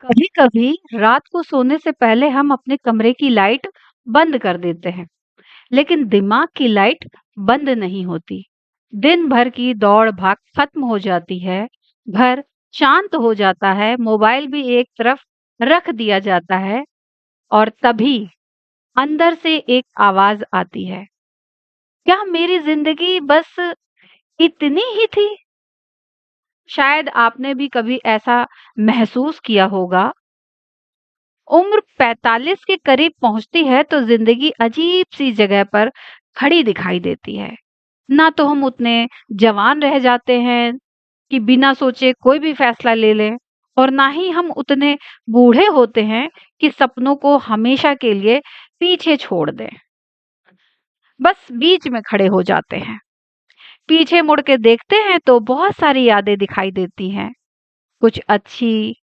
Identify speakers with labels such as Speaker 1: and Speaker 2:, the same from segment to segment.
Speaker 1: कभी-कभी रात को सोने से पहले हम अपने कमरे की लाइट बंद कर देते हैं, लेकिन दिमाग की लाइट बंद नहीं होती। दिन भर की दौड़-भाग खत्म हो जाती है, घर शांत हो जाता है, मोबाइल भी एक तरफ रख दिया जाता है और तभी अंदर से एक आवाज आती है, क्या मेरी जिंदगी बस इतनी ही थी? शायद आपने भी कभी ऐसा महसूस किया होगा। उम्र 45 के करीब पहुंचती है तो जिंदगी अजीब सी जगह पर खड़ी दिखाई देती है। ना तो हम उतने जवान रह जाते हैं कि बिना सोचे कोई भी फैसला ले लें, और ना ही हम उतने बूढ़े होते हैं कि सपनों को हमेशा के लिए पीछे छोड़ दें। बस बीच में खड़े हो जाते हैं। पीछे मुड़ के देखते हैं तो बहुत सारी यादें दिखाई देती हैं। कुछ अच्छी,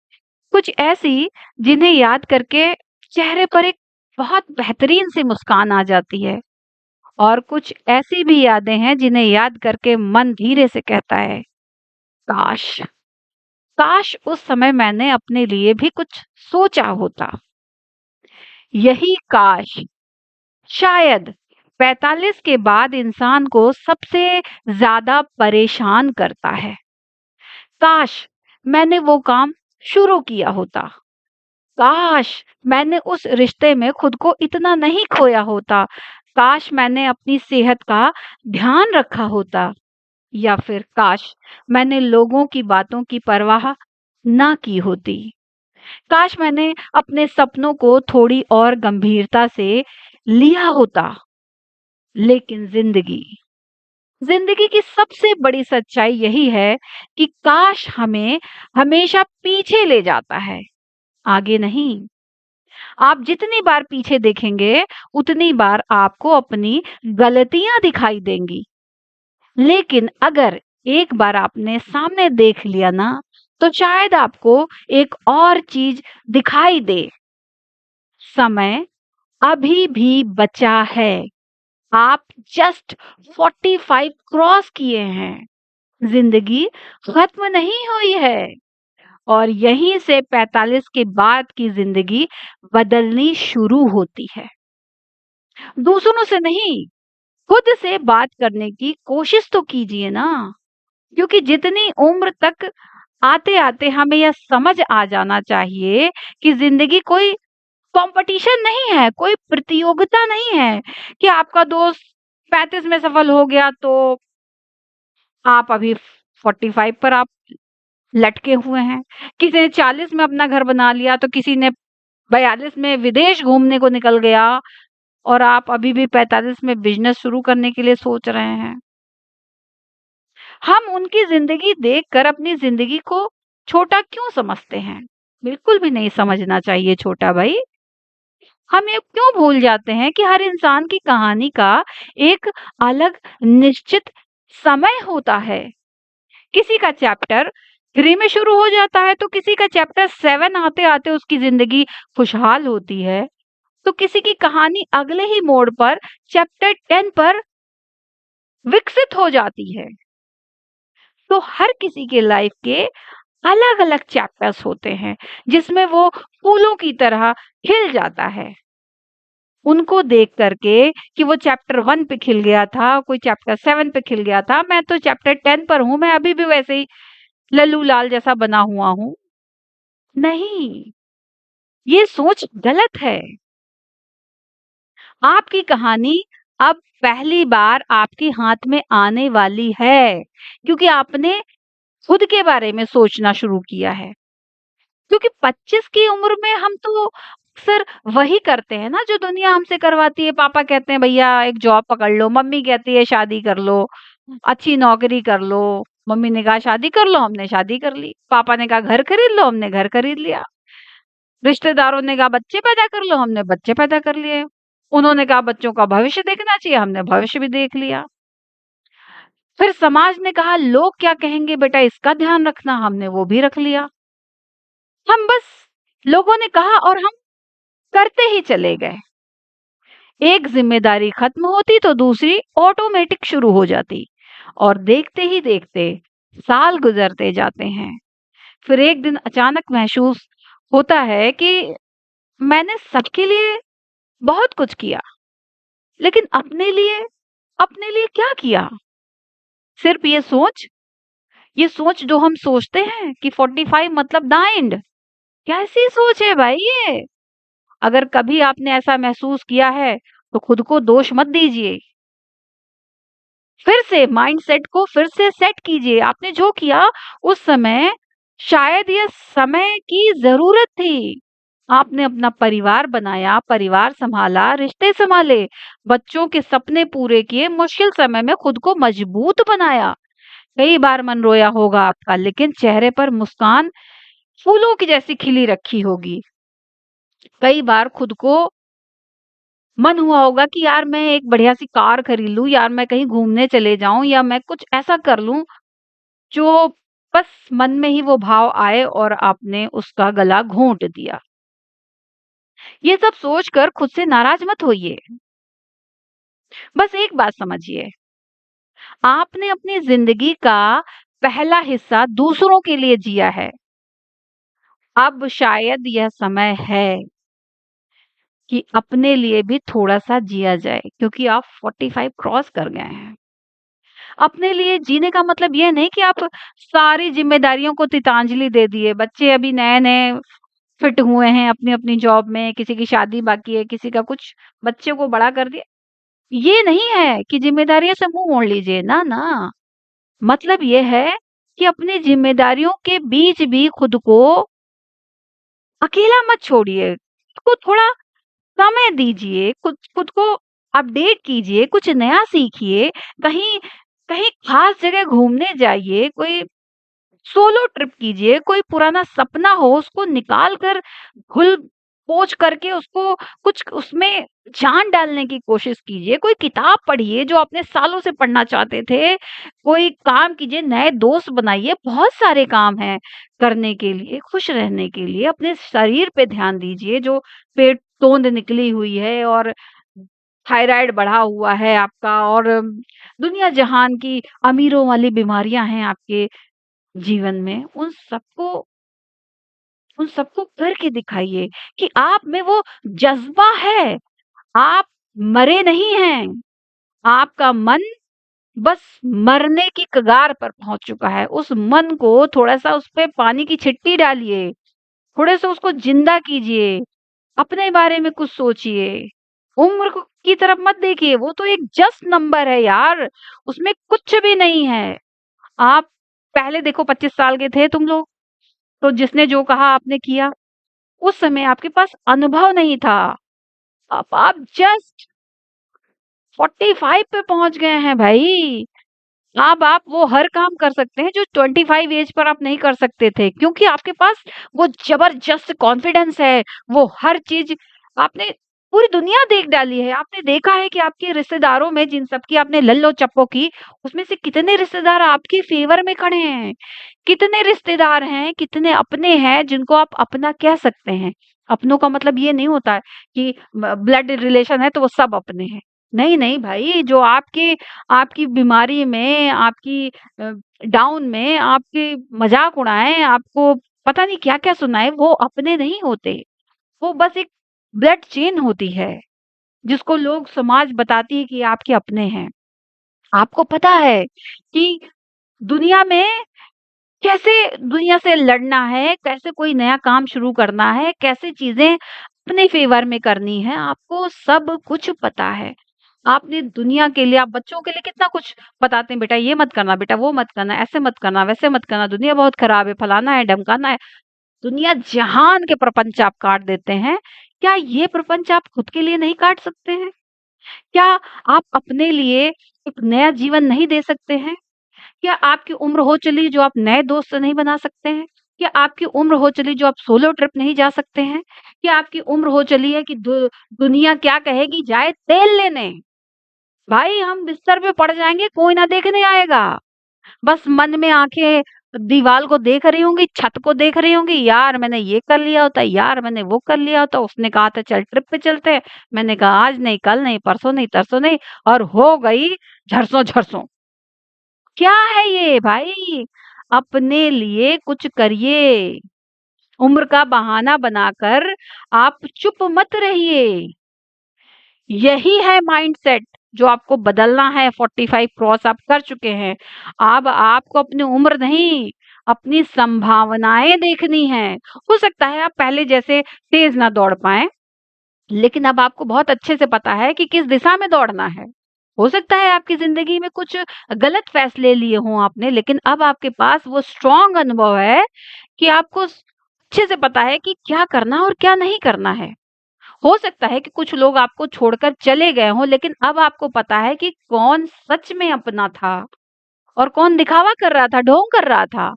Speaker 1: कुछ ऐसी जिन्हें याद करके चेहरे पर एक बहुत बेहतरीन सी मुस्कान आ जाती है, और कुछ ऐसी भी यादें हैं जिन्हें याद करके मन धीरे से कहता है, काश, काश उस समय मैंने अपने लिए भी कुछ सोचा होता। यही काश शायद 45 के बाद इंसान को सबसे ज्यादा परेशान करता है। काश मैंने वो काम शुरू किया होता। काश मैंने उस रिश्ते में खुद को इतना नहीं खोया होता। काश मैंने अपनी सेहत का ध्यान रखा होता, या फिर काश मैंने लोगों की बातों की परवाह ना की होती। काश मैंने अपने सपनों को थोड़ी और गंभीरता से लिया होता। लेकिन जिंदगी जिंदगी की सबसे बड़ी सच्चाई यही है कि काश हमें हमेशा पीछे ले जाता है, आगे नहीं। आप जितनी बार पीछे देखेंगे, उतनी बार आपको अपनी गलतियां दिखाई देंगी। लेकिन अगर एक बार आपने सामने देख लिया ना, तो शायद आपको एक और चीज दिखाई दे। समय अभी भी बचा है। आप जस्ट 45 क्रॉस किए हैं। जिंदगी खत्म नहीं हुई है, और यहीं से 45 के बाद की जिंदगी बदलनी शुरू होती है। दूसरों से नहीं, खुद से बात करने की कोशिश तो कीजिए ना, क्योंकि जितनी उम्र तक आते आते हमें यह समझ आ जाना चाहिए कि जिंदगी कोई कंपटीशन नहीं है, कोई प्रतियोगिता नहीं है कि आपका दोस्त 35 में सफल हो गया तो आप अभी 45 पर आप लटके हुए हैं। किसी ने 40 में अपना घर बना लिया तो किसी ने 42 में विदेश घूमने को निकल गया, और आप अभी भी 45 में बिजनेस शुरू करने के लिए सोच रहे हैं। हम उनकी जिंदगी देखकर अपनी जिंदगी को छोटा क्यों समझते हैं? बिल्कुल भी नहीं समझना चाहिए छोटा भाई। हम ये क्यों भूल जाते हैं कि हर इंसान की कहानी का एक अलग निश्चित समय होता है। किसी का चैप्टर 3 में शुरू हो जाता है तो किसी का चैप्टर 7 आते आते उसकी जिंदगी खुशहाल होती है, तो किसी की कहानी अगले ही मोड़ पर चैप्टर 10 पर विकसित हो जाती है। तो हर किसी के लाइफ के अलग अलग चैप्टर्स होते हैं जिसमें वो फूलों की तरह खिल जाता है। उनको देख करके कि वो चैप्टर 1 पे खिल गया था, कोई चैप्टर 7 पे खिल गया था, मैं तो चैप्टर 10 पर हूं, मैं अभी भी वैसे ही लल्लू लाल जैसा बना हुआ हूं। नहीं, ये सोच गलत है। आपकी कहानी अब पहली बार आपके हाथ में आने वाली है, क्योंकि आपने खुद के बारे में सोचना शुरू किया है। क्योंकि 25 की उम्र में हम तो अक्सर वही करते हैं ना जो दुनिया हमसे करवाती है। पापा कहते हैं भैया एक जॉब पकड़ लो, मम्मी कहती है शादी कर लो, अच्छी नौकरी कर लो। मम्मी ने कहा शादी कर लो, हमने शादी कर ली। पापा ने कहा घर खरीद लो, हमने घर खरीद लिया। रिश्तेदारों ने कहा बच्चे पैदा कर लो, हमने बच्चे पैदा कर लिए। उन्होंने कहा बच्चों का भविष्य देखना चाहिए, हमने भविष्य भी देख लिया। फिर समाज ने कहा लोग क्या कहेंगे बेटा, इसका ध्यान रखना, हमने वो भी रख लिया। हम बस, लोगों ने कहा और हम करते ही चले गए। एक जिम्मेदारी खत्म होती तो दूसरी ऑटोमेटिक शुरू हो जाती, और देखते ही देखते साल गुजरते जाते हैं। फिर एक दिन अचानक महसूस होता है कि मैंने सबके लिए बहुत कुछ किया, लेकिन अपने लिए क्या किया? सिर्फ ये सोच जो हम सोचते हैं कि 45 मतलब द एंड। कैसी सोच है भाई ये? अगर कभी आपने ऐसा महसूस किया है, तो खुद को दोष मत दीजिए। फिर से माइंडसेट को फिर से सेट कीजिए। आपने जो किया उस समय, शायद ये समय की ज़रूरत थी। आपने अपना परिवार बनाया, परिवार सँभाला, रिश्ते सँभाले, बच्चों के सपने पूरे किए, मुश्किल समय में खुद को मजबूत बनाया। कई बार मन रोया होगा आपका, लेकिन चेहरे पर मुस्कान फूलों की जैसी खिली रखी होगी। कई बार खुद को मन हुआ होगा कि यार मैं एक बढ़िया सी कार खरीद लूँ, यार मैं कहीं घूमने चले जाऊँ, या मैं कुछ ऐसा कर लूँ जो बस मन में ही वो भाव आए और आपने उसका गला घोंट दिया। ये सब सोचकर खुद से नाराज मत होइए। बस एक बात समझिए, आपने अपनी जिंदगी का पहला हिस्सा दूसरों के लिए जिया है। अब शायद यह समय है कि अपने लिए भी थोड़ा-सा जिया जाए, क्योंकि आप 45 क्रॉस कर गए हैं। अपने लिए जीने का मतलब ये नहीं कि आप सारी ज़िम्मेदारियों को तितांजलि दे दिए। बच्चे अभी नए-नए फिट हुए हैं अपनी-अपनी जॉब में, किसी की शादी बाकी है, किसी का कुछ, बच्चे को बड़ा कर दिया। ये नहीं है कि ज़िम्मेदारियों से मुँह मोड़ लीजिए, ना, ना। मतलब ये है कि अपनी ज़िम्मेदारियों के बीच भी खुद को अकेला मत छोड़िए। खुद को थोड़ा समय दीजिए, खुद खुद को अपडेट कीजिए, कुछ नया सीखिए, कहीं कहीं खास जगह घूमने जाइए, कोई सोलो ट्रिप कीजिए, कोई पुराना सपना हो उसको निकाल कर घुल-पोंछ करके उसको कुछ उसमें जान डालने की कोशिश कीजिए, कोई किताब पढ़िए जो आपने सालों से पढ़ना चाहते थे, कोई काम कीजिए, नए दोस्त बनाइए, बहुत सारे काम हैं करने के लिए, खुश रहने के लिए। अपने शरीर पे ध्यान दीजिए, जो पेट तोंद निकली हुई है और थायराइड बढ़ा हुआ है आपका, और दुनिया जहान की अमीरों वाली बीमारियाँ हैं आपके जीवन में, उन सबको करके दिखाइए कि आप में वो जज़्बा है, आप मरे नहीं हैं। आपका मन बस मरने की कगार पर पहुँच चुका है। उस मन को थोड़ा-सा उसपे पानी की छिट्टी डालिए, थोड़े-से उसको ज़िंदा कीजिए, अपने बारे में कुछ सोचिए। उम्र को की तरफ मत देखिए, वो तो एक जस्ट नंबर है यार, उसमें कुछ भी नहीं है। आप पहले देखो 25 साल के थे तुम लोग, तो जिसने जो कहा आपने किया। उस समय आपके पास अनुभव नहीं था। अब आप जस्ट 45 पे पहुँच गए हैं भाई। अब आप वो हर काम कर सकते हैं जो 25 एज पर आप नहीं कर सकते थे, क्योंकि आपके पास वो जबरदस्त कॉन्फिडेंस है, वो हर चीज़ आपने पूरी दुनिया देख डाली है। आपने देखा है कि आपके रिश्तेदारों में जिन सब की आपने लल्लो-चप्पो की, उसमें से कितने रिश्तेदार आपके फ़ेवर में खड़े हैं। कितने रिश्तेदार हैं, कितने अपने हैं जिनको आप अपना कह सकते हैं। अपनों का मतलब ये नहीं होता है कि ब्लड रिलेशन है तो वो सब अपने हैं। नहीं, नहीं भाई, जो आपकी बीमारी में, आपकी डाउन में आपके मज़ाक उड़ाएँ, आपको पता नहीं क्या-क्या सुनाएँ, वो अपने नहीं होते। वो बस एक ब्लड चेन होती है, जिसको लोग समाज बताती है कि आपके अपने हैं। आपको पता है कि दुनिया में कैसे दुनिया से लड़ना है, कैसे कोई नया काम शुरू करना है, कैसे चीज़ें अपने फ़ेवर में करनी है, आपको सब कुछ पता है। आपने दुनिया के लिए, आप बच्चों के लिए कितना कुछ बताते हैं, बेटा ये मत करना, बेटा वो मत करना, ऐसे मत करना, वैसे मत करना, दुनिया बहुत खराब है, फलाना है, ढमकाना है। दुनिया जहान के प्रपंच आप काट देते हैं। क्या ये प्रपंच आप खुद के लिए नहीं काट सकते हैं? क्या आप अपने लिए एक नया जीवन नहीं दे सकते हैं? क्या आपकी उम्र हो चली जो आप नए दोस्त नहीं बना सकते हैं? क्या आपकी उम्र हो चली जो आप सोलो ट्रिप नहीं जा सकते हैं? क्या आपकी उम्र हो चली है कि दुनिया क्या कहेगी, जाए तेल लेने? भाई हम बिस्तर पे पड़ जाएँगे, कोई ना देखने आएगा। बस मन में आँखें दीवाल को देख रही होंगी, छत को देख रही होंगी, यार मैंने ये कर लिया होता, यार मैंने वो कर लिया होता, उसने कहा था चल ट्रिप पे चलते हैं। मैंने कहा आज नहीं, कल नहीं, परसों नहीं, तरसों नहीं, और हो गई झरसों-झरसों। क्या है ये भाई? अपने लिए कुछ करिए। उम्र का बहाना बनाकर आप चुप मत रहिए। यही है माइंडसेट जो आपको बदलना है। 45 क्रॉस आप कर चुके हैं। अब आपको अपनी उम्र नहीं, अपनी संभावनाएं देखनी है। हो सकता है आप पहले जैसे तेज ना दौड़ पाएं, लेकिन अब आपको बहुत अच्छे से पता है कि किस दिशा में दौड़ना है। हो सकता है आपकी जिंदगी में कुछ गलत फैसले लिए हों आपने, लेकिन अब आपके पास वो स्ट्रॉन्ग अनुभव है कि आपको अच्छे से पता है कि क्या करना और क्या नहीं करना है। हो सकता है कि कुछ लोग आपको छोड़कर चले गए हों, लेकिन अब आपको पता है कि कौन सच में अपना था और कौन दिखावा कर रहा था, ढोंग कर रहा था।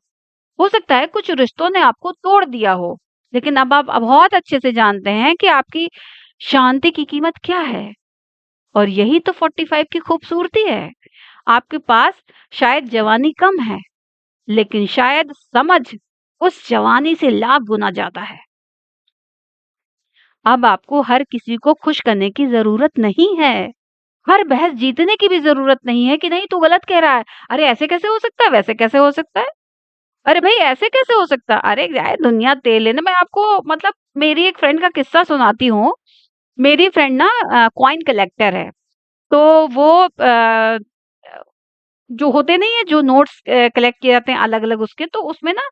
Speaker 1: हो सकता है कुछ रिश्तों ने आपको तोड़ दिया हो, लेकिन अब आप बहुत अच्छे से जानते हैं कि आपकी शांति की कीमत क्या है। और यही तो 45 की खूबसूरती है। आपके पास शायद जवानी कम है, लेकिन शायद समझ उस जवानी से लाख गुना ज्यादा है। अब आपको हर किसी को खुश करने की जरूरत नहीं है। हर बहस जीतने की भी जरूरत नहीं है कि नहीं तू गलत कह रहा है, अरे ऐसे कैसे हो सकता है, वैसे कैसे हो सकता है, अरे भाई ऐसे कैसे हो सकता है, अरे यार दुनिया तेल है ना। मैं आपको मतलब मेरी एक फ्रेंड का किस्सा सुनाती हूँ। मेरी फ्रेंड ना कॉइन कलेक्टर है। तो वो जो होते नहीं है, जो नोट्स कलेक्ट किए जाते हैं अलग अलग उसके, तो उसमें ना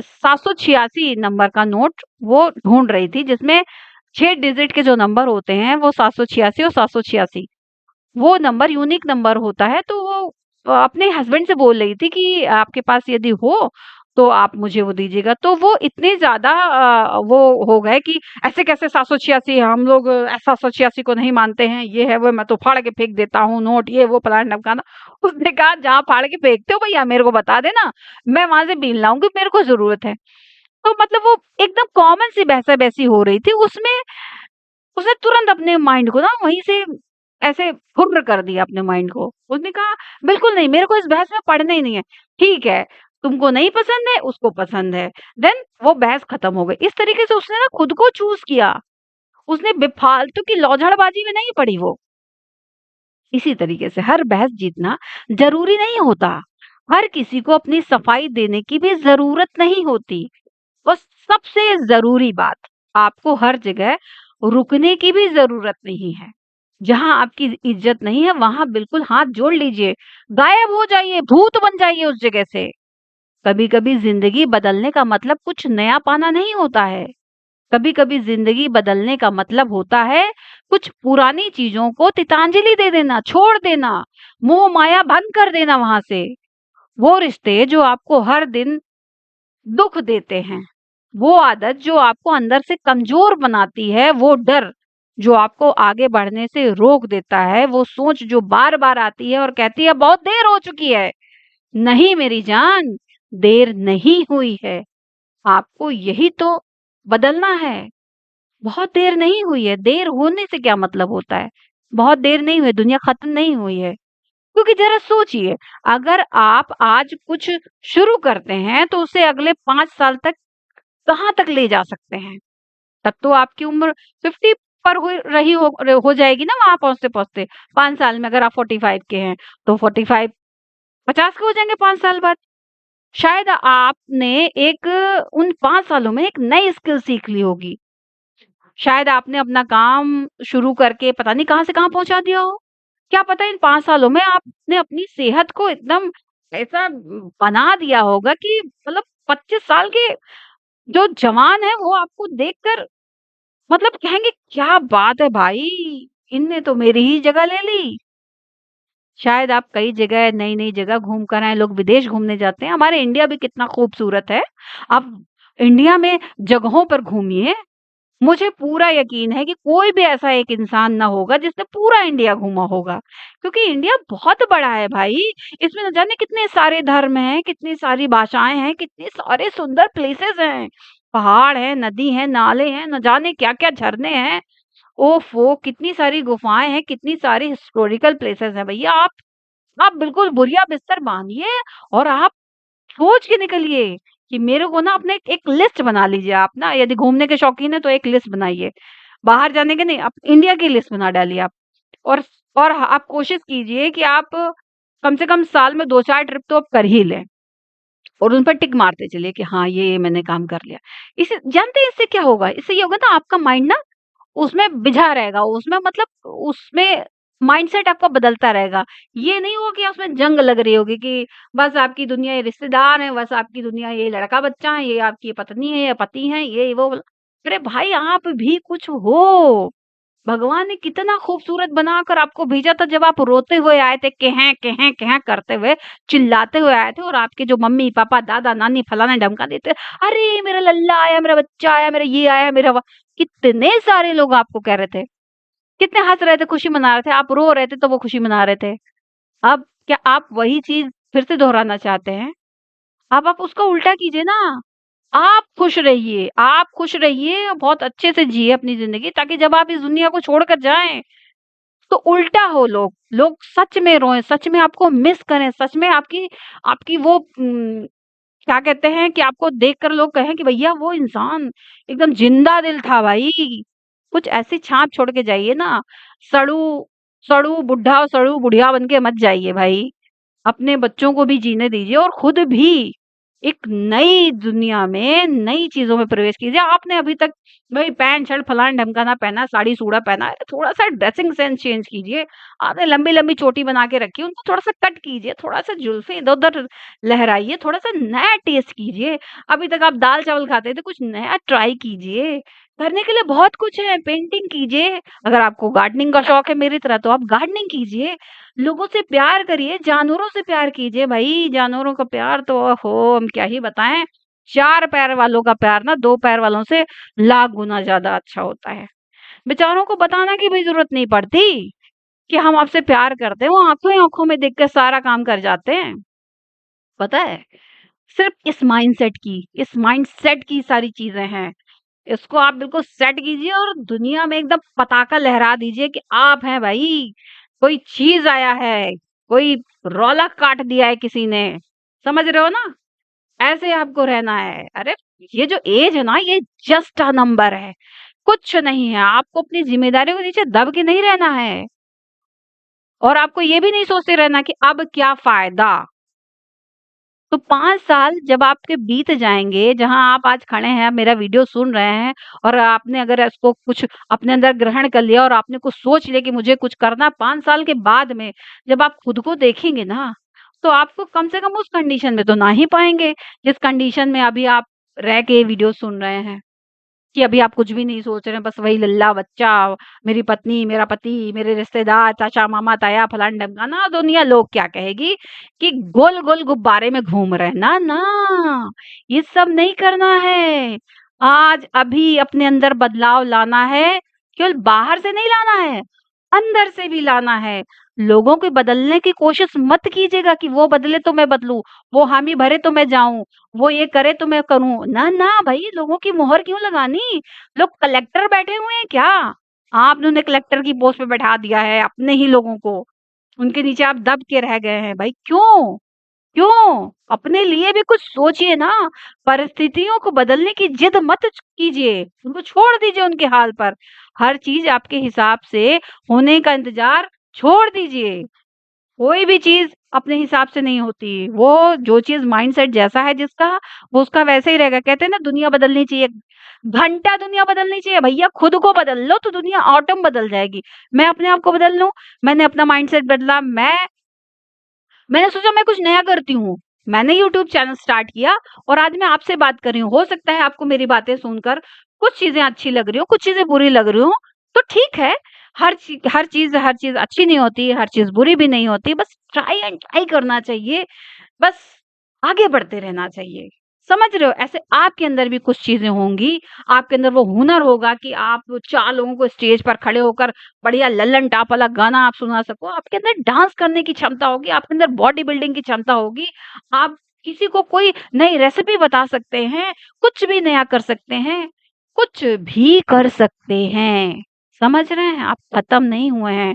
Speaker 1: 786 नंबर का नोट वो ढूंढ रही थी, जिसमें 6 डिजिट के जो नंबर होते हैं वो 786 और 786, वो नंबर यूनिक नंबर होता है। तो वो अपने हस्बैंड से बोल रही थी कि आपके पास यदि हो तो आप मुझे वो दीजिएगा। तो वो इतने ज्यादा वो हो गए कि ऐसे कैसे 786, हम लोग 786 को नहीं मानते हैं, ये है वो, मैं तो फाड़ के फेंक देता हूँ नोट, ये वो फलाना ढमकाना। उसने कहा जहाँ फाड़ के फेंकते हो भैया मेरे को बता देना, मैं वहां से बीन लाऊंगी, मेरे को जरूरत है। तो मतलब वो एकदम कॉमन सी बहसा बहसी हो रही थी उसमें। उसने तुरंत अपने माइंड को ना वहीं से ऐसे फुर्र कर दिया अपने माइंड को। उसने कहा बिल्कुल नहीं, मेरे को इस बहस में पढ़ना ही नहीं है। ठीक है, तुमको नहीं पसंद है, उसको पसंद है, देन वो बहस खत्म हो गई। इस तरीके से उसने ना खुद को चूज किया। उसने बेफालतू की लौझड़बाजी में नहीं पड़ी वो। इसी तरीके से हर बहस जीतना जरूरी नहीं होता। हर किसी को अपनी सफाई देने की भी जरूरत नहीं होती। और सबसे जरूरी बात, आपको हर जगह रुकने की भी जरूरत नहीं है। जहां आपकी इज्जत नहीं है वहां बिल्कुल हाथ जोड़ लीजिए, गायब हो जाइए, भूत बन जाइए उस जगह से। कभी कभी जिंदगी बदलने का मतलब कुछ नया पाना नहीं होता है। कभी कभी जिंदगी बदलने का मतलब होता है कुछ पुरानी चीजों को तितांजलि दे देना, छोड़ देना, मोह माया भंग कर देना वहां से। वो रिश्ते जो आपको हर दिन दुख देते हैं, वो आदत जो आपको अंदर से कमजोर बनाती है, वो डर जो आपको आगे बढ़ने से रोक देता है, वो सोच जो बार बार आती है और कहती है बहुत देर हो चुकी है। नहीं मेरी जान, देर नहीं हुई है। आपको यही तो बदलना है। बहुत देर नहीं हुई है। देर होने से क्या मतलब होता है? बहुत देर नहीं हुई, दुनिया खत्म नहीं हुई है। क्योंकि जरा सोचिए, अगर आप आज कुछ शुरू करते हैं तो उसे अगले 5 साल तक कहाँ तक ले जा सकते हैं। तब तो आपकी उम्र 50 पर हो जाएगी ना। वहां पहुंचते पहुंचते 5 साल में अगर आप 45 के हैं तो 45 50 के हो जाएंगे 5 साल बाद। शायद आपने एक उन 5 सालों में एक नई स्किल सीख ली होगी। शायद आपने अपना काम शुरू करके पता नहीं कहाँ से कहाँ पहुंचा दिया हो। क्या पता इन 5 सालों में आपने अपनी सेहत को एकदम ऐसा बना दिया होगा कि मतलब 25 साल के जो जवान है वो आपको देखकर मतलब कहेंगे क्या बात है भाई, इनने तो मेरी ही जगह ले ली। शायद आप कई जगह नई नई जगह घूम कर आए, लोग विदेश घूमने जाते हैं, हमारे इंडिया भी कितना खूबसूरत है। आप इंडिया में जगहों पर घूमिए, मुझे पूरा यकीन है कि कोई भी ऐसा एक इंसान ना होगा जिसने पूरा इंडिया घूमा होगा। क्योंकि इंडिया बहुत बड़ा है भाई। इसमें न जाने कितने सारे धर्म हैं, कितनी सारी भाषाएं हैं, कितने सारे सुंदर प्लेसेस हैं। पहाड़ है, नदी है, नाले हैं, न जाने क्या क्या झरने हैं। ओफो कितनी सारी गुफाएं हैं, कितनी सारी हिस्टोरिकल प्लेसेस हैं। भैया आप बिल्कुल बुरिया बिस्तर बांधिए और आप सोच के निकलिए कि मेरे को ना अपने एक लिस्ट बना लीजिए। आप ना यदि घूमने के शौकीन है तो एक लिस्ट बनाइए। बाहर जाने के नहीं, आप इंडिया की लिस्ट बना डालिए आप। और आप कोशिश कीजिए कि आप कम से कम साल में 2-4 ट्रिप तो आप कर ही लें। और उन पर टिक मारते चलिए कि हाँ, ये मैंने काम कर लिया। इसे जानते हैं इससे क्या होगा? इससे ये होगा ना आपका माइंड ना उसमें बिझा रहेगा, उसमें मतलब उसमें माइंडसेट आपका बदलता रहेगा। ये नहीं होगा कि उसमें जंग लग रही होगी कि बस आपकी दुनिया ये रिश्तेदार हैं, बस आपकी दुनिया ये लड़का-बच्चा है, ये आपकी पत्नी है या पति हैं, ये वो। अरे भाई आप भी कुछ हो। भगवान ने कितना खूबसूरत बनाकर आपको भेजा था जब आप रोते हुए आए थे, केहें करते हुए, चिल्लाते हुए आए थे और आपके जो मम्मी-पापा, दादा-नानी फलाना-ढमकाने थे, "अरे! मेरा लल्ला आया, मेरा बच्चा आया, मेरा ये आया, मेरा वो" कितने सारे लोग आपको कह रहे थे। कितने हँस रहे थे, खुशी मना रहे थे, आप रो रहे थे तो वो खुशी मना रहे थे। अब क्या आप वही चीज़ फिर से दोहराना चाहते हैं? अब आप उसका उल्टा कीजिए ना। आप खुश रहिए और बहुत अच्छे से जिए अपनी ज़िंदगी ताकि जब आप इस दुनिया को छोड़कर जाएँ, तो उल्टा हो लोग। लोग सच में रोएँ, सच में आपको मिस करें, सच में आपकी आपकी वो क्या कहते हैं कि आपको देखकर लोग कहें कि भैया वो इंसान एकदम जिंदा दिल था भाई। कुछ ऐसी छाप छोड़ के जाइए ना। सड़ू सड़ू बुढ़ा और सड़ू बुढ़िया बन के मत जाइए भाई। अपने बच्चों को भी जीने दीजिए और खुद भी एक नई दुनिया में नई चीजों में प्रवेश कीजिए। आपने अभी तक भाई पैंट शर्ट फलान ढमकाना पहना, साड़ी सूड़ा पहना है, थोड़ा सा ड्रेसिंग सेंस चेंज कीजिए। आपने लंबी लंबी चोटी बना के रखी है, उनको थोड़ा सा कट कीजिए, थोड़ा सा जुल्फे इधर उधर लहराइए, थोड़ा सा नया टेस्ट कीजिए। अभी तक आप दाल चावल खाते थे, कुछ नया ट्राई कीजिए। करने के लिए बहुत कुछ है, पेंटिंग कीजिए। अगर आपको गार्डनिंग का शौक है मेरी तरह तो आप गार्डनिंग कीजिए। लोगों से प्यार करिए, जानवरों से प्यार कीजिए भाई। जानवरों का प्यार तो ओहो हम क्या ही बताएं। 4 पैर वालों का प्यार ना 2 पैर वालों से लाख गुना ज्यादा अच्छा होता है। बेचारों को बताना की भी जरूरत नहीं पड़ती कि हम आपसे प्यार करते हैं, वो आंखों ही आंखों में देख कर सारा काम कर जाते हैं। पता है, सिर्फ इस माइंडसेट की सारी चीजें हैं। इसको आप बिल्कुल सेट कीजिए और दुनिया में एकदम पताका लहरा दीजिए कि आप हैं भाई। कोई चीज आया है, कोई रौला काट दिया है किसी ने। समझ रहे हो ना? ऐसे आपको रहना है। अरे ये जो एज है ना, ये जस्ट अ नंबर है, कुछ नहीं है। आपको अपनी जिम्मेदारियों के नीचे दब के नहीं रहना है और आपको ये भी नहीं सोचते रहना कि अब क्या फायदा। तो 5 साल जब आपके बीत जाएँगे, जहाँ आप आज खड़े हैं, मेरा वीडियो सुन रहे हैं और आपने अगर इसको कुछ अपने अंदर ग्रहण कर लिया और आपने कुछ सोच लिया कि मुझे कुछ करना, 5 साल के बाद में जब आप खुद को देखेंगे ना, तो आपको कम से कम उस कंडीशन में तो ना ही पाएँगे, जिस कंडीशन में अभी आप रह के वीडियो सुन रहे हैं। कि अभी आप कुछ भी नहीं सोच रहे हैं, बस वही लल्ला बच्चा, मेरी पत्नी, मेरा पति, मेरे रिश्तेदार, चाचा, मामा, ताया, फलाना-ढिमकाना, दुनिया लोग क्या कहेगी कि गोल-गोल गुब्बारे में घूम रहे हैं। ना, ना, ये सब नहीं करना है। आज अभी अपने अंदर बदलाव लाना है, केवल बाहर से नहीं लाना है, अंदर से भी लाना है। लोगों को बदलने की कोशिश मत कीजिएगा कि वो बदले तो मैं बदलूँ, वो हामी भरे तो मैं जाऊँ, वो ये करे तो मैं करूँ। ना, ना भई लोगों की मोहर क्यों लगानी? लोग कलेक्टर बैठे हुए हैं क्या? आपने उन्हें कलेक्टर की पोस्ट पे बैठा दिया है अपने ही लोगों को। उनके नीचे आप दब के रह गए हैं। भाई क्यों? क्यों? अपने लिए भी कुछ सोचिए ना। परिस्थितियों को बदलने की जिद मत कीजिए। उनको छोड़ दीजिए उनके हाल पर। हर चीज़ आपके हिसाब से होने का इंतज़ार छोड़ दीजिए। कोई भी चीज़ अपने हिसाब से नहीं होती। वो जो चीज़ माइंडसेट जैसा है जिसका, वो उसका वैसे ही रहेगा। कहते हैं ना दुनिया बदलनी चाहिए, घंटा दुनिया बदलनी चाहिए। भैया खुद को बदल लो तो दुनिया ऑटोम बदल जाएगी। मैं अपने आप को बदल लूँ, मैंने अपना माइंडसेट बदला, मैंने सोचा मैं कुछ नया करती हूँ। मैंने यूट्यूब चैनल स्टार्ट किया और आज मैं आपसे बात कर रही हूँ। हो सकता है आपको मेरी बातें सुनकर कुछ चीज़ें अच्छी लग रही हो, कुछ चीज़ें बुरी लग रही हो, तो ठीक है। हर चीज़ अच्छी नहीं होती, हर चीज़ बुरी भी नहीं होती। बस ट्राई एंड ट्राई करना चाहिए। बस आगे बढ़ते रहना चाहिए। समझ रहे हो? ऐसे आपके अंदर भी कुछ चीज़ें होंगी, आपके अंदर वो हुनर होगा कि आप 4 लोगों को स्टेज पर खड़े होकर बढ़िया लल्लन टॉप वाला गाना आप सुना सको। आपके अंदर डांस करने की क्षमता होगी, आपके अंदर बॉडी बिल्डिंग की क्षमता होगी। आप किसी को कोई नई रेसिपी बता सकते हैं, कुछ भी नया कर सकते हैं, कुछ भी कर सकते हैं। समझ रहे हैं? आप खत्म नहीं हुए हैं,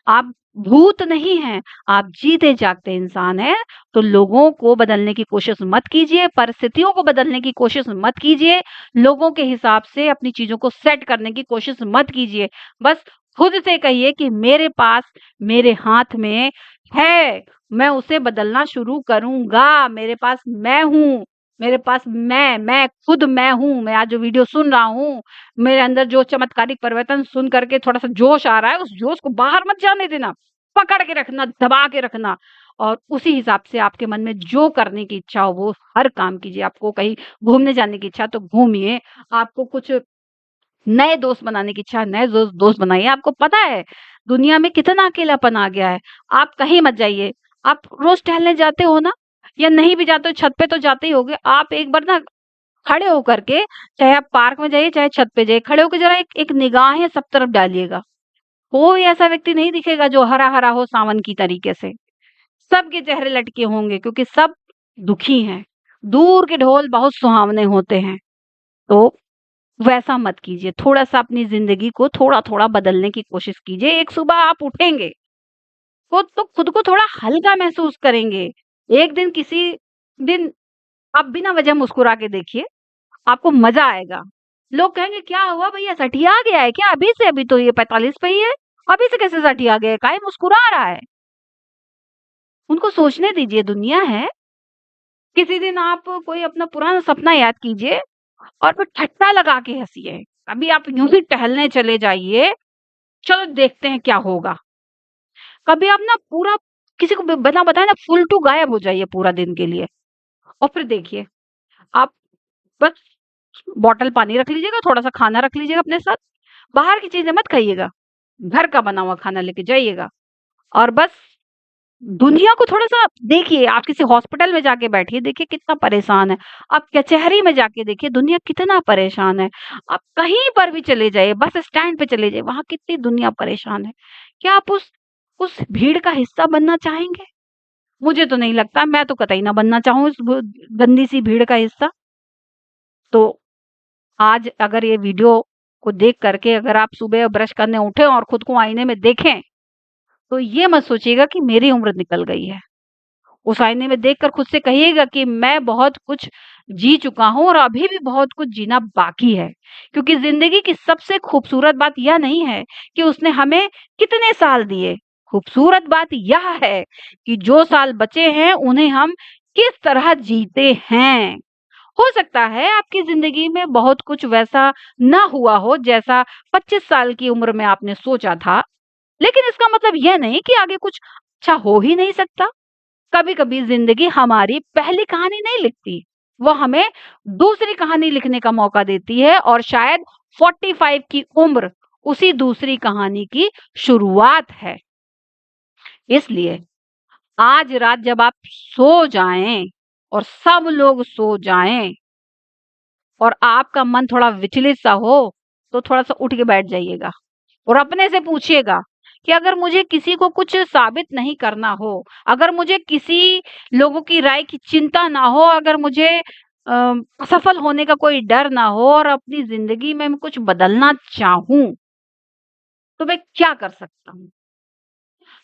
Speaker 1: आप भूत नहीं हैं, आप जीते जागते इंसान हैं। तो लोगों को बदलने की कोशिश मत कीजिए, परिस्थितियों को बदलने की कोशिश मत कीजिए, लोगों के हिसाब से अपनी चीज़ों को सेट करने की कोशिश मत कीजिए। बस खुद से कहिए कि मेरे पास, मेरे हाथ में है, मैं उसे बदलना शुरू करूँगा। मेरे पास मैं हूँ, मेरे पास मैं खुद मैं हूँ। मैं आज जो वीडियो सुन रहा हूँ, मेरे अंदर जो चमत्कारिक परिवर्तन सुन करके थोड़ा-सा जोश आ रहा है, उस जोश को बाहर मत जाने देना। पकड़ के रखना, दबा के रखना और उसी हिसाब से आपके मन में जो करने की इच्छा हो वो हर काम कीजिए। आपको कहीं घूमने जाने की इच्छा है तो घूमिए, आपको कुछ नए दोस्त बनाने की इच्छा है, नए दोस्त बनाइए। आपको पता है दुनिया में कितना अकेलापन आ गया है। आप कहीं मत जाइए। आप रोज टहलने जाते हो ना, या नहीं भी जाते हो छत पे तो जाते ही होगे। आप एक बार ना खड़े होकर के, चाहे आप पार्क में जाइए चाहे छत पे जाइए, खड़े होकर जरा एक एक निगाहें सब तरफ डालिएगा। कोई ऐसा व्यक्ति नहीं दिखेगा जो हरा हरा हो सावन की तरीके से। सबके चेहरे लटके होंगे क्योंकि सब दुखी हैं। दूर के ढोल बहुत सुहावने होते हैं। तो वैसा मत कीजिए। थोड़ा-सा अपनी ज़िंदगी को थोड़ा-थोड़ा बदलने की कोशिश कीजिए। एक सुबह आप उठेंगे, खुद को थोड़ा हल्का महसूस करेंगे। एक दिन किसी दिन आप बिना वजह मुस्कुरा के देखिए, आपको मज़ा आएगा। लोग कहेंगे क्या हुआ भैया सठिया गया है क्या? अभी से? अभी तो ये 45 पे ही है। अभी से कैसे सठिया गया है? काहे मुस्कुरा रहा है? उनको सोचने दीजिए, दुनिया है। किसी दिन आप कोई अपना पुराना सपना याद कीजिए और फिर ठट्टा लगा के हँसिए। कभी आप यूँ ही टहलने चले जाइए, चलो देखते हैं क्या होगा। कभी आप ना पूरा किसी को बिना बताए ना फुल टू गायब हो जाइए पूरा दिन के लिए और फिर देखिए आप बस बॉटल पानी रख लीजिएगा, थोड़ा-सा खाना रख लीजिएगा अपने साथ, बाहर की चीज़ें मत खाइएगा, घर का बना हुआ खाना लेके जाइएगा और बस दुनिया को थोड़ा-सा देखिए। आप किसी हॉस्पिटल में जाके बैठिए, देखिए कितना परेशान है। आप कचहरी में जाके देखिए दुनिया कितना परेशान है। आप कहीं पर भी चले जाइए, बस स्टैंड पे चले जाइए, वहाँ कितनी दुनिया परेशान है। क्या आप उस भीड़ का हिस्सा बनना चाहेंगे? मुझे तो नहीं लगता, मैं तो कतई ना बनना चाहूँ इस गंदी सी भीड़ का हिस्सा। तो आज अगर ये वीडियो को देख करके अगर आप सुबह ब्रश करने उठे और खुद को आईने में देखें, तो ये मत सोचिएगा कि मेरी उम्र निकल गई है। उस आईने में देखकर खुद से कहिएगा कि मैं बहुत कुछ जी चुका हूँ और अभी भी बहुत कुछ जीना बाकी है। क्योंकि ज़िंदगी की सबसे खूबसूरत बात यह नहीं है कि उसने हमें कितने साल दिए। खूबसूरत बात यह है कि जो साल बचे हैं उन्हें हम किस तरह जीते हैं। हो सकता है आपकी ज़िंदगी में बहुत कुछ वैसा ना हुआ हो जैसा 25 साल की उम्र में आपने सोचा था, लेकिन इसका मतलब यह नहीं कि आगे कुछ अच्छा हो ही नहीं सकता। कभी-कभी ज़िंदगी हमारी पहली कहानी नहीं लिखती, वो हमें दूसरी कहानी लिखने का मौका देती है और शायद 45 की उम्र उसी दूसरी कहानी की शुरुआत है। इसलिए आज रात जब आप सो जाएँ और सब लोग सो जाएँ और आपका मन थोड़ा विचलित सा हो, तो थोड़ा-सा उठ के बैठ जाइएगा और अपने से पूछिएगा कि अगर मुझे किसी को कुछ साबित नहीं करना हो, अगर मुझे किसी लोगों की राय की चिंता ना हो, अगर मुझे असफल होने का कोई डर ना हो और अपनी ज़िंदगी में मैं कुछ बदलना चाहूँ, तो मैं क्या कर सकता हूँ?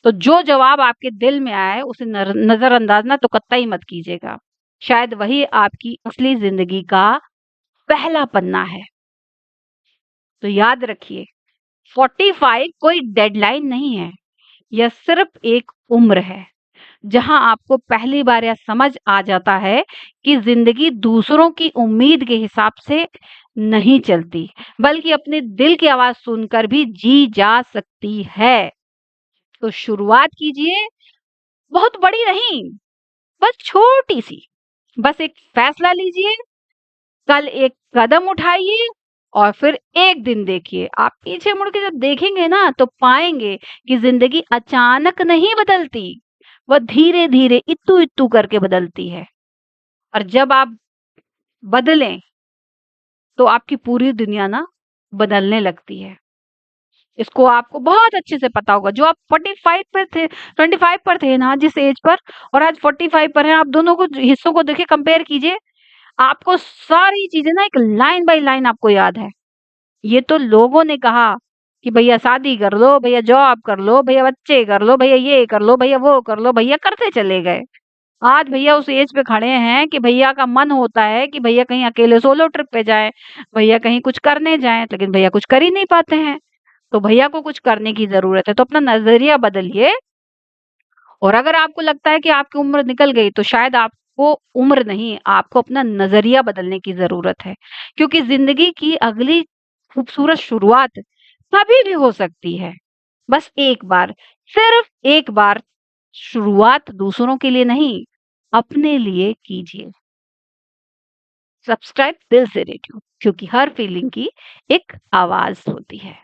Speaker 1: तो जो जवाब आपके दिल में आए उसे नज़रअंदाज ना तो कतई मत कीजिएगा। शायद वही आपकी असली ज़िंदगी का पहला पन्ना है। तो याद रखिए 45 कोई डेडलाइन नहीं है, यह सिर्फ एक उम्र है, जहाँ आपको पहली बार यह समझ आ जाता है कि ज़िंदगी दूसरों की उम्मीद के हिसाब से नहीं चलती, बल्कि अपने दिल की आवाज़ सुनकर भी जी जा सकती है। तो शुरुआत कीजिए, बहुत बड़ी नहीं, बस छोटी-सी। बस एक फैसला लीजिए, कल एक कदम उठाइए और फिर एक दिन देखिए। आप पीछे मुड़ के जब देखेंगे ना तो पाएँगे कि ज़िंदगी अचानक नहीं बदलती, वह धीरे-धीरे, इत्तू-इत्तू करके बदलती है। और जब आप बदलें, तो आपकी पूरी दुनिया ना बदलने लगती है। इसको आपको बहुत अच्छे से पता होगा। जो आप 45 पे थे 25 पर थे ना जिस एज पर और आज 45 पर हैं, आप दोनों को हिस्सों को देखिए कंपेयर कीजिए। आपको सारी चीज़ें ना एक लाइन बाय लाइन आपको याद है। ये तो लोगों ने कहा कि भैया शादी कर लो, भैया जॉब कर लो, भैया बच्चे कर लो, भैया ये कर लो, भैया वो कर लो, भैया करते चले गए। आज भैया उस एज पे खड़े हैं कि भैया का मन होता है कि भैया कहीं अकेले सोलो ट्रिप पे जाएँ, भैया कहीं कुछ करने जाएँ, लेकिन भैया कुछ कर ही नहीं पाते हैं। तो भैया को कुछ करने की ज़रूरत है, तो अपना नज़रिया बदलिए और अगर आपको लगता है कि आपकी उम्र निकल गई तो शायद आपको उम्र नहीं, आपको अपना नज़रिया बदलने की ज़रूरत है। क्योंकि ज़िंदगी की अगली खूबसूरत शुरुआत कभी भी हो सकती है। बस एक बार, सिर्फ़ एक बार शुरुआत दूसरों के लिए नहीं, अपने लिए कीजिए। सब्सक्राइब दिल से रेडियो, क्योंकि हर फीलिंग की एक आवाज़ होती है।